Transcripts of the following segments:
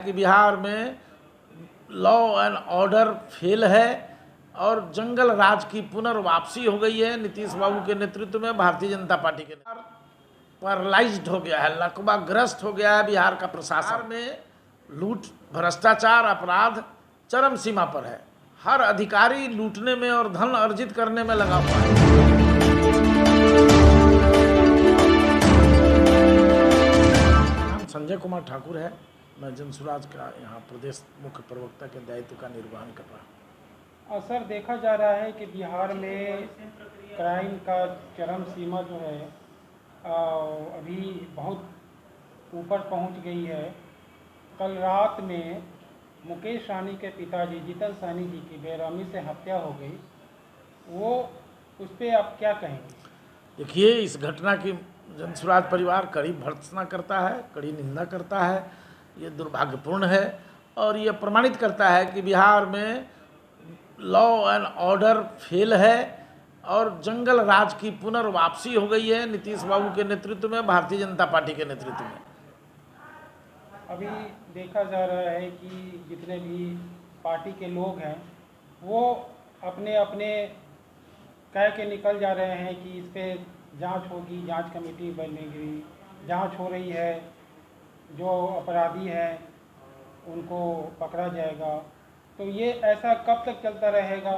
कि बिहार में law and order fail है और जंगल राज की पुनर्वापसी हो गई है। नीतीश बाबू के नेतृत्व में भारतीय जनता पार्टी के पैरालाइज्ड हो गया है, लकवाग्रस्त हो गया है बिहार का प्रशासन। में लूट, भ्रष्टाचार, अपराध चरम सीमा पर है। हर अधिकारी लूटने में और धन अर्जित करने में लगा हुआ है। नाम संजय कुमार ठाकुर है। मैं जनसुराज का यहाँ प्रदेश मुख्य प्रवक्ता के दायित्व का निर्वहन कर रहा हूँ। और सर, देखा जा रहा है कि बिहार में क्राइम का चरम सीमा जो है अभी बहुत ऊपर पहुंच गई है। कल रात में मुकेश सहनी के पिताजी जीतन सहनी जी की बेरहमी से हत्या हो गई। वो उस पर आप क्या कहेंगे? देखिए, इस घटना की जनसुराज परिवार कड़ी भर्त्सना करता है, कड़ी निंदा करता है। ये दुर्भाग्यपूर्ण है और ये प्रमाणित करता है कि बिहार में लॉ एंड ऑर्डर फेल है और जंगल राज की पुनर्वापसी हो गई है नीतीश बाबू के नेतृत्व में, भारतीय जनता पार्टी के नेतृत्व में। अभी देखा जा रहा है कि जितने भी पार्टी के लोग हैं वो अपने अपने कह के निकल जा रहे हैं कि इस पर जांच होगी, जांच कमेटी बनेगी, जांच हो रही है, जो अपराधी हैं उनको पकड़ा जाएगा। तो ये ऐसा कब तक चलता रहेगा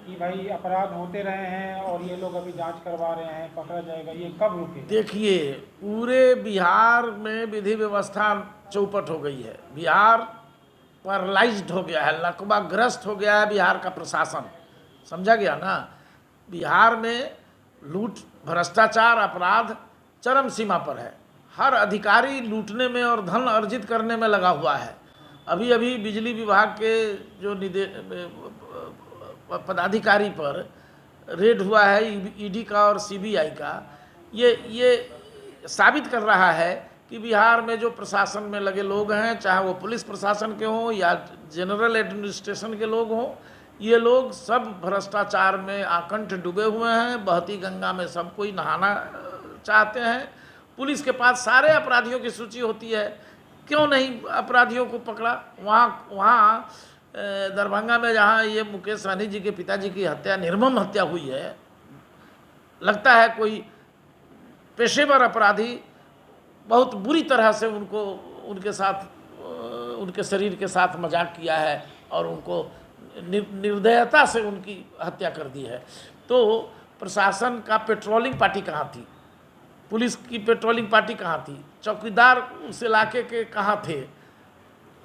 कि भाई अपराध होते रहे हैं और ये लोग अभी जांच करवा रहे हैं, पकड़ा जाएगा? ये कब रुके? देखिए, पूरे बिहार में विधि व्यवस्था चौपट हो गई है। बिहार पैरालाइज्ड हो गया है, लकवाग्रस्त हो गया है बिहार का प्रशासन। समझा गया ना? बिहार में लूट, भ्रष्टाचार, अपराध चरम सीमा पर है। हर अधिकारी लूटने में और धन अर्जित करने में लगा हुआ है। अभी अभी बिजली विभाग के जो पदाधिकारी पर रेड हुआ है ईडी का और सीबीआई का, ये साबित कर रहा है कि बिहार में जो प्रशासन में लगे लोग हैं, चाहे वो पुलिस प्रशासन के हों या जनरल एडमिनिस्ट्रेशन के लोग हों, ये लोग सब भ्रष्टाचार में आकंठ डूबे हुए हैं। बहती गंगा में सब कोई नहाना चाहते हैं। पुलिस के पास सारे अपराधियों की सूची होती है, क्यों नहीं अपराधियों को पकड़ा? वहाँ दरभंगा में जहाँ ये मुकेश सहनी जी के पिताजी की हत्या, निर्मम हत्या हुई है, लगता है कोई पेशेवर अपराधी बहुत बुरी तरह से उनके साथ, उनके शरीर के साथ मजाक किया है और उनको निर्दयता से उनकी हत्या कर दी है। तो प्रशासन का पेट्रोलिंग पार्टी कहाँ थी? पुलिस की पेट्रोलिंग पार्टी कहाँ थी? चौकीदार उस इलाके के कहाँ थे?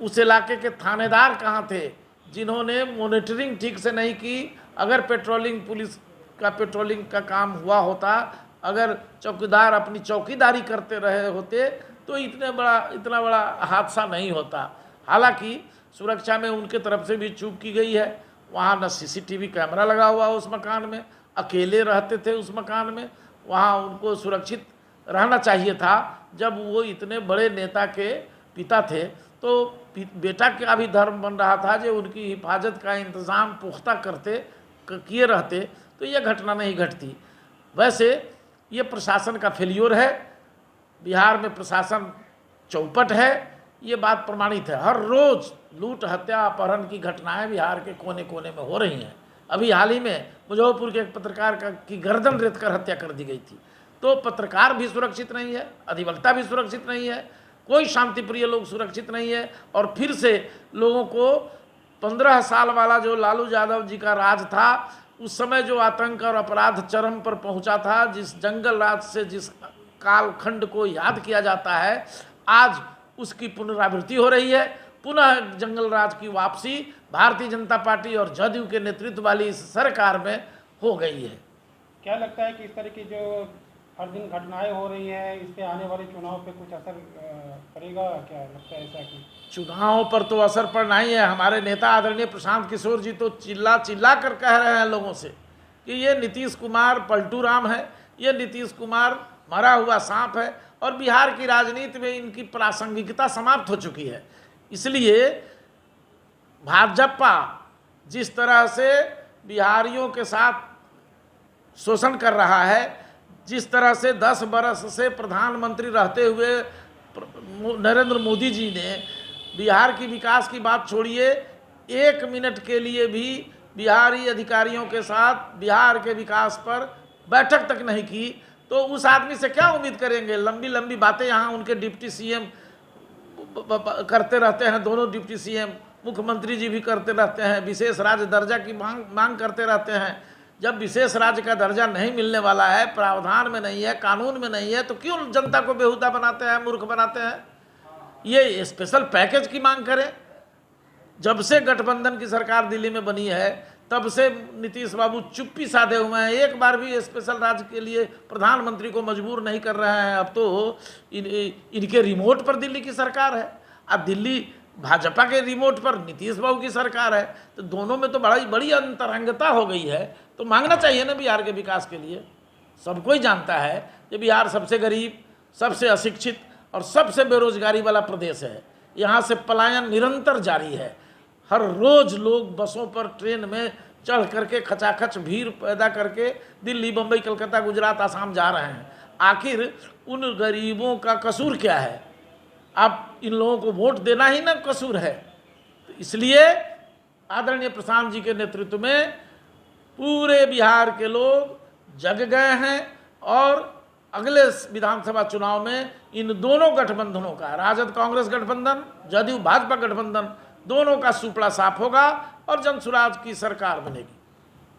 उस इलाके के थानेदार कहाँ थे जिन्होंने मॉनिटरिंग ठीक से नहीं की? अगर पुलिस का पेट्रोलिंग का काम हुआ होता, अगर चौकीदार अपनी चौकीदारी करते रहे होते तो इतना बड़ा हादसा नहीं होता। हालांकि सुरक्षा में उनके तरफ से भी चूक की गई है। वहाँ न सीसीटीवी कैमरा लगा हुआ उस मकान में, अकेले रहते थे उस मकान में। वहाँ उनको सुरक्षित रहना चाहिए था। जब वो इतने बड़े नेता के पिता थे तो बेटा का भी धर्म बन रहा था जो उनकी हिफाजत का इंतज़ाम पुख्ता किए रहते तो ये घटना नहीं घटती। वैसे ये प्रशासन का फेल्योर है। बिहार में प्रशासन चौपट है, ये बात प्रमाणित है। हर रोज़ लूट, हत्या, अपहरण की घटनाएं बिहार के कोने कोने में हो रही हैं। अभी हाल ही में मुजफ्फरपुर के एक पत्रकार की गर्दन रेत कर हत्या कर दी गई थी। तो पत्रकार भी सुरक्षित नहीं है, अधिवक्ता भी सुरक्षित नहीं है, कोई शांतिप्रिय लोग सुरक्षित नहीं है। और फिर से लोगों को 15 साल वाला जो लालू यादव जी का राज था, उस समय जो आतंक और अपराध चरम पर पहुंचा था, जिस जंगल राज से जिस कालखंड को याद किया जाता है, आज उसकी पुनरावृत्ति हो रही है। पुनः जंगल राज की वापसी भारतीय जनता पार्टी और जदयू के नेतृत्व वाली इस सरकार में हो गई है। क्या लगता है कि इस तरह की जो हर दिन घटनाएं हो रही हैं, इस पे आने वाले चुनाव पे कुछ असर पड़ेगा? क्या लगता है ऐसा कि चुनाव पर तो असर पड़ना ही है। हमारे नेता आदरणीय प्रशांत किशोर जी तो चिल्ला चिल्ला कर कह रहे हैं लोगों से कि ये नीतीश कुमार पलटू राम है, ये नीतीश कुमार मरा हुआ सांप है और बिहार की राजनीति में इनकी प्रासंगिकता समाप्त हो चुकी है। इसलिए भाजपा जिस तरह से बिहारियों के साथ शोषण कर रहा है, जिस तरह से 10 बरस से प्रधानमंत्री रहते हुए नरेंद्र मोदी जी ने बिहार की विकास की बात छोड़िए, 1 मिनट के लिए भी बिहारी अधिकारियों के साथ बिहार के विकास पर बैठक तक नहीं की, तो उस आदमी से क्या उम्मीद करेंगे। लंबी लंबी बातें यहाँ उनके डिप्टी सीएम करते रहते हैं, दोनों डिप्टी सीएम, मुख्यमंत्री जी भी करते रहते हैं, विशेष राज्य दर्जा की मांग करते रहते हैं। जब विशेष राज्य का दर्जा नहीं मिलने वाला है, प्रावधान में नहीं है, कानून में नहीं है, तो क्यों जनता को बेहुदा बनाते हैं, मूर्ख बनाते हैं। ये स्पेशल पैकेज की मांग करें। जब से गठबंधन की सरकार दिल्ली में बनी है, तब से नीतीश बाबू चुप्पी साधे हुए हैं, एक बार भी स्पेशल राज्य के लिए प्रधानमंत्री को मजबूर नहीं कर रहे हैं। अब तो इनके रिमोट पर दिल्ली की सरकार है, अब दिल्ली भाजपा के रिमोट पर नीतीश बाबू की सरकार है, तो दोनों में तो बड़ी अंतरंगता हो गई है। तो मांगना चाहिए ना बिहार के विकास के लिए। सबको ही जानता है कि बिहार सबसे गरीब, सबसे अशिक्षित और सबसे बेरोजगारी वाला प्रदेश है। यहाँ से पलायन निरंतर जारी है। हर रोज़ लोग बसों पर, ट्रेन में चढ़ करके खचाखच भीड़ पैदा करके दिल्ली, बम्बई, कलकत्ता, गुजरात, आसाम जा रहे हैं। आखिर उन गरीबों का कसूर क्या है? अब इन लोगों को वोट देना ही ना कसूर है। तो इसलिए आदरणीय प्रशांत जी के नेतृत्व में पूरे बिहार के लोग जग गए हैं और अगले विधानसभा चुनाव में इन दोनों गठबंधनों का, राजद कांग्रेस गठबंधन, जदयू भाजपा गठबंधन, दोनों का सुपड़ा साफ होगा और जनसुराज की सरकार बनेगी।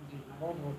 जी, बहुत बहुत